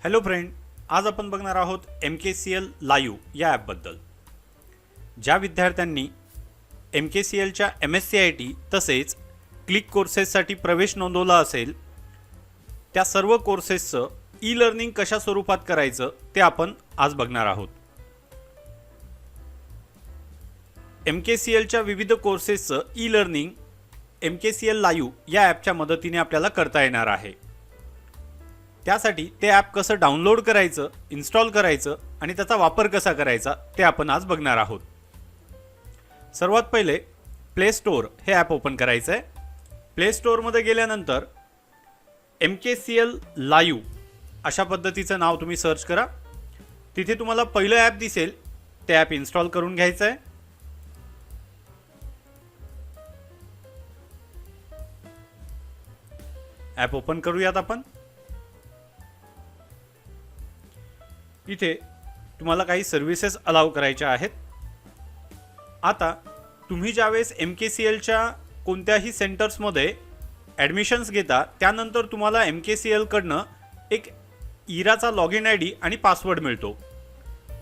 Hello friend, आज आपण बघणार आहोत MKCL लाईव्ह या ॲपबद्दल. ज्या विद्यार्थ्यांनी MKCLच्या MS-CIT तसेच क्लिक कोर्सेससाठी प्रवेश नोंदवला असेल त्या सर्व कोर्सेसचं ई-लर्निंग कशा स्वरूपात करायचं ते आपण आज बघणार आहोत. MKCLच्या विविध कोर्सेसचं ई-लर्निंग MKCL लाईव्ह या ॲपच्या मदतीने आपल्याला करता येणार आहे. त्यासाठी ते ॲप कसं डाउनलोड करायचं, इन्स्टॉल करायचं आणि त्याचा वापर कसा करायचा ते आपण आज बघणार आहोत. सर्वात पहिले प्ले स्टोअर हे ॲप ओपन करायचं आहे. प्ले स्टोअरमध्ये गेल्यानंतर MKCL लाईव्ह अशा पद्धतीचं नाव तुम्ही सर्च करा. तिथे तुम्हाला पहिलं ॲप दिसेल, ते ॲप इन्स्टॉल करून घ्यायचं आहे. ॲप ओपन करूयात आपण. इथे तुम्हाला काही सर्व्हिसेस अलाउ करायच्या आहेत. आता तुम्ही ज्यावेळेस MKCLच्या कोणत्याही सेंटर्समध्ये ॲडमिशन्स घेता त्यानंतर तुम्हाला MKCL कडनं एक इराचा लॉग इन ID आणि पासवर्ड मिळतो.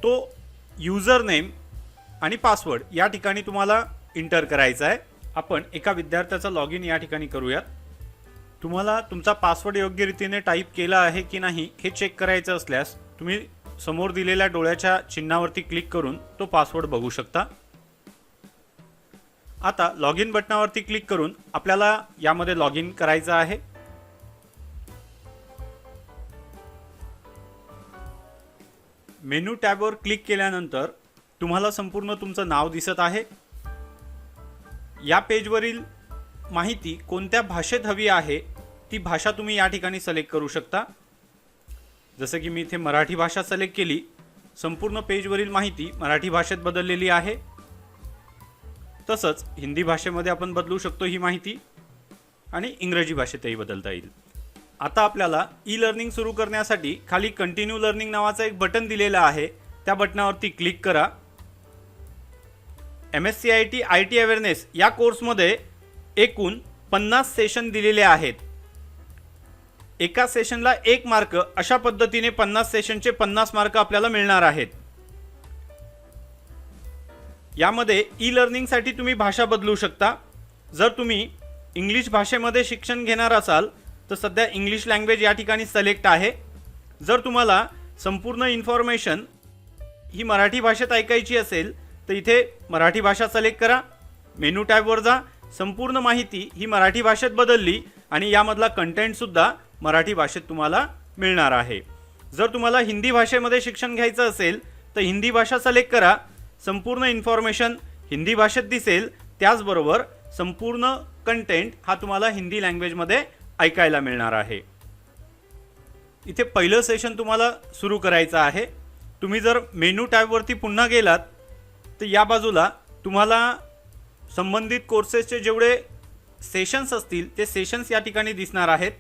तो युजर नेम आणि पासवर्ड या ठिकाणी तुम्हाला इंटर करायचा आहे. आपण एका विद्यार्थ्याचा लॉग इन या ठिकाणी करूयात. तुम्हाला तुमचा पासवर्ड योग्य रीतीने टाईप केला आहे की नाही हे चेक करायचं असल्यास तुम्ही समोर दिलेल्या डोळ्याच्या चिन्हावरती क्लिक करून तो पासवर्ड बघू शकता. आता लॉग इन बटनावरती क्लिक करून आपल्याला यामध्ये लॉग इन करायचं आहे. मेनू टॅबवर क्लिक केल्यानंतर तुम्हाला संपूर्ण तुमचं नाव दिसत आहे. या पेजवरील माहिती कोणत्या भाषेत हवी आहे ती भाषा तुम्ही या ठिकाणी सिलेक्ट करू शकता. जसं की मी इथे मराठी भाषा सिलेक्ट केली. संपूर्ण पेजवरील माहिती मराठी भाषेत बदललेली आहे. तसंच हिंदी भाषेमध्ये आपण बदलू शकतो ही माहिती आणि इंग्रजी भाषेतही बदलता येईल. आता आपल्याला ई लर्निंग सुरू करण्यासाठी खाली कंटिन्यू लर्निंग नावाचं एक बटन दिलेलं आहे. त्या बटनावरती क्लिक करा. MS-CIT IT अवेअरनेस या कोर्समध्ये एकूण 50 सेशन दिलेले आहेत. एका सेशनला 1 मार्क अशा पद्धतीने 50 सेशनचे 50 मार्क आपल्याला मिळणार आहेत. यामध्ये ई लर्निंगसाठी तुम्ही भाषा बदलू शकता. जर तुम्ही इंग्लिश भाषेमध्ये शिक्षण घेणार असाल तर सध्या इंग्लिश लँग्वेज या ठिकाणी सिलेक्ट आहे. जर तुम्हाला संपूर्ण इन्फॉर्मेशन ही मराठी भाषेत ऐकायची असेल तर इथे मराठी भाषा सिलेक्ट करा. मेनू टॅबवर जा. संपूर्ण माहिती ही मराठी भाषेत बदलली आणि यामधला कंटेंट सुद्धा मराठी भाषेत तुम्हाला मिळणार आहे. जर तुम्हाला हिंदी भाषेमध्ये शिक्षण घ्यायचं असेल तर हिंदी भाषा सिलेक्ट करा. संपूर्ण इन्फॉर्मेशन हिंदी भाषेत दिसेल. त्याचबरोबर संपूर्ण कंटेंट हा तुम्हाला हिंदी लँग्वेजमध्ये ऐकायला मिळणार आहे. इथे पहिलं सेशन तुम्हाला सुरू करायचं आहे. तुम्ही जर मेनू टॅबवरती पुन्हा गेलात तर या बाजूला तुम्हाला संबंधित कोर्सेसचे जेवढे सेशन्स असतील ते सेशन्स या ठिकाणी दिसणार आहेत.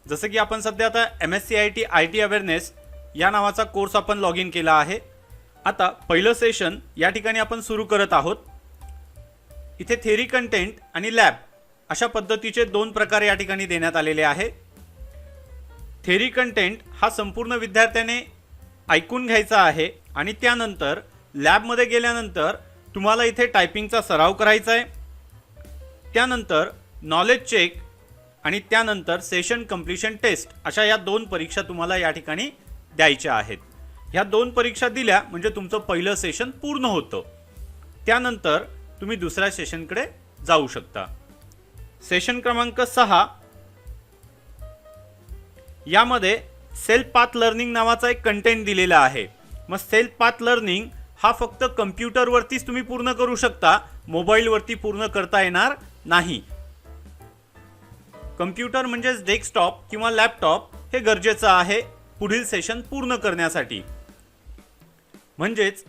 जसं की आपण सध्या आता MS-CIT IT अवेअरनेस या नावाचा कोर्स आपण लॉग इन केला आहे. आता पहिलं सेशन या ठिकाणी आपण सुरू करत आहोत. इथे थेरी कंटेंट आणि लॅब अशा पद्धतीचे 2 प्रकार या ठिकाणी देण्यात आलेले आहे. थेरी कंटेंट हा संपूर्ण विद्यार्थ्याने ऐकून घ्यायचा आहे आणि त्यानंतर लॅबमध्ये गेल्यानंतर तुम्हाला इथे टायपिंगचा सराव करायचा आहे. त्यानंतर नॉलेज चेक आणि त्यानंतर सेशन कंप्लीशन टेस्ट अशा या 2 परीक्षा तुम्हाला या ठिकाणी द्यायच्या आहेत. ह्या 2 परीक्षा दिल्या म्हणजे तुमचं पहिलं सेशन पूर्ण होतं. त्यानंतर तुम्ही दुसऱ्या सेशनकडे जाऊ शकता. सेशन क्रमांक 6 यामध्ये सेल्फ पाथ लर्निंग नावाचा एक कंटेंट दिलेला आहे. मग सेल्फ पाथ लर्निंग हा फक्त कम्प्युटरवरतीच तुम्ही पूर्ण करू शकता, मोबाईलवरती पूर्ण करता येणार नाही. कम्प्युटर म्हणजेच डेस्कटॉप किंवा लॅपटॉप हे गरजेचं आहे पुढील सेशन पूर्ण करण्यासाठी. म्हणजेच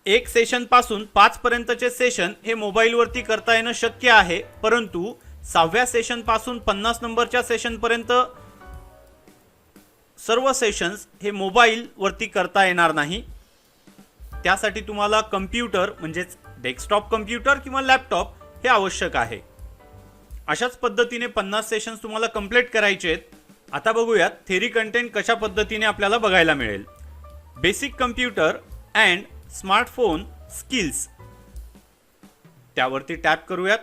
1 सेशन पासून 5 पर्यंतचे सेशन हे मोबाईलवरती करता येणं शक्य आहे, परंतु 6व्या सेशन पासून 50 नंबरच्या सेशन पर्यंत सर्व सेशन्स हे मोबाईलवरती करता येणार नाही. त्यासाठी तुम्हाला कम्प्युटर म्हणजेच डेस्कटॉप कम्प्युटर किंवा लॅपटॉप हे आवश्यक आहे. अशाच पद्धतीने 50 सेशन्स तुम्हाला कंप्लीट करायचे आहेत. आता बघूयात थेरी कंटेंट कशा पद्धतीने आपल्याला बघायला मिळेल. Basic computer and smartphone skills त्यावरती टॅप करूयात.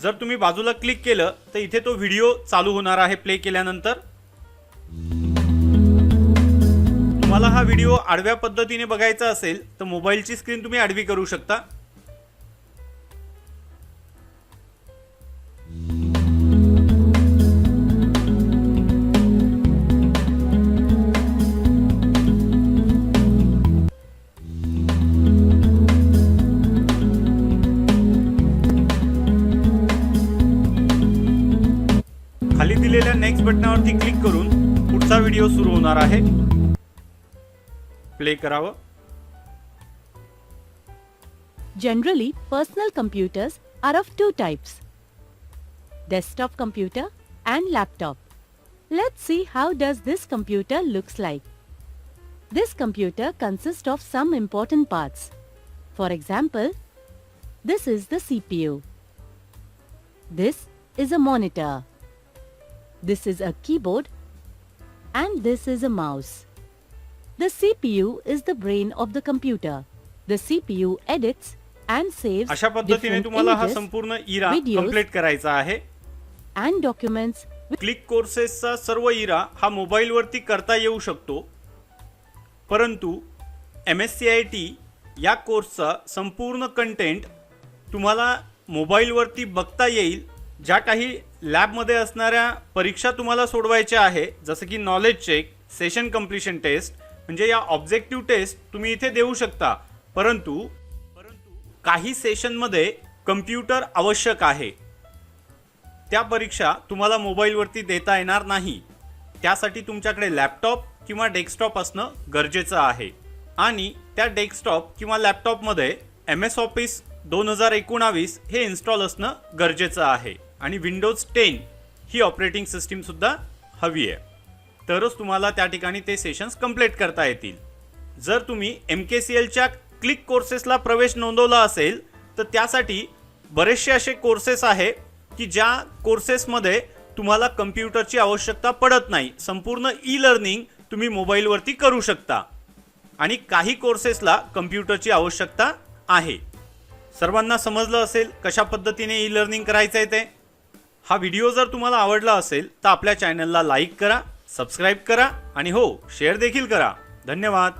जर तुम्ही बाजूला क्लिक केलं तर इथे तो व्हिडिओ चालू होणार आहे प्ले केल्यानंतर. तुम्हाला हा व्हिडिओ आडव्या पद्धतीने बघायचा असेल तर मोबाईलची स्क्रीन तुम्ही आडवी करू शकता. खाली दिलेल्या नेक्स्ट बटनावरती क्लिक करून पुढचा व्हिडिओ सुरू होणार आहे. प्ले करावं. Generally, personal computers are of two types: desktop computer and laptop. Let's see how does this computer looks like. This computer consists of some important parts. For example, this is the CPU. This is a monitor. This is a keyboard and this is a mouse. The CPU is the brain of the computer. The CPU edits and saves अशा पद्धतीने different तुम्हाला हा images, संपूर्ण इरा videos complete करायचा आहे. and documents. Click कोर्सेसचा सर्व इरा हा मोबाईलवरती करता येऊ शकतो, परंतु MS-CIT या कोर्सचा संपूर्ण कंटेंट तुम्हाला मोबाईलवरती बघता येईल. ज्या काही लॅबमध्ये असणाऱ्या परीक्षा तुम्हाला सोडवायच्या आहे, जसं की knowledge check, session completion test, म्हणजे या ऑब्जेक्टिव्ह टेस्ट तुम्ही इथे देऊ शकता. परंतु काही सेशनमध्ये कम्प्युटर आवश्यक आहे. त्या परीक्षा तुम्हाला मोबाईलवरती देता येणार नाही. त्यासाठी तुमच्याकडे लॅपटॉप किंवा डेस्कटॉप असणं गरजेचं आहे. आणि त्या डेस्कटॉप किंवा लॅपटॉपमध्ये MS ऑफिस 2019 हे इन्स्टॉल असणं गरजेचं आहे. आणि विंडोज 10 ही ऑपरेटिंग सिस्टीम सुद्धा हवी आहे. तरच तुम्हाला त्या ठिकाणी ते सेशन्स कंप्लीट करता येतील. जर तुम्ही MKCLच्या क्लिक कोर्सेसला प्रवेश नोंदवला असेल तर त्यासाठी बरेचसे असे कोर्सेस आहे की ज्या कोर्सेसमध्ये तुम्हाला कम्प्युटरची आवश्यकता पडत नाही. संपूर्ण ई-लर्निंग तुम्ही मोबाईलवरती करू शकता. आणि काही कोर्सेसला कम्प्युटरची आवश्यकता आहे. सर्वांना समजलं असेल कशा पद्धतीने ई-लर्निंग करायचं आहे ते. हा व्हिडिओ जर तुम्हाला आवडला असेल तर आपल्या चॅनलला लाईक करा, सबस्क्राईब करा आणि हो शेअर देखील करा. धन्यवाद.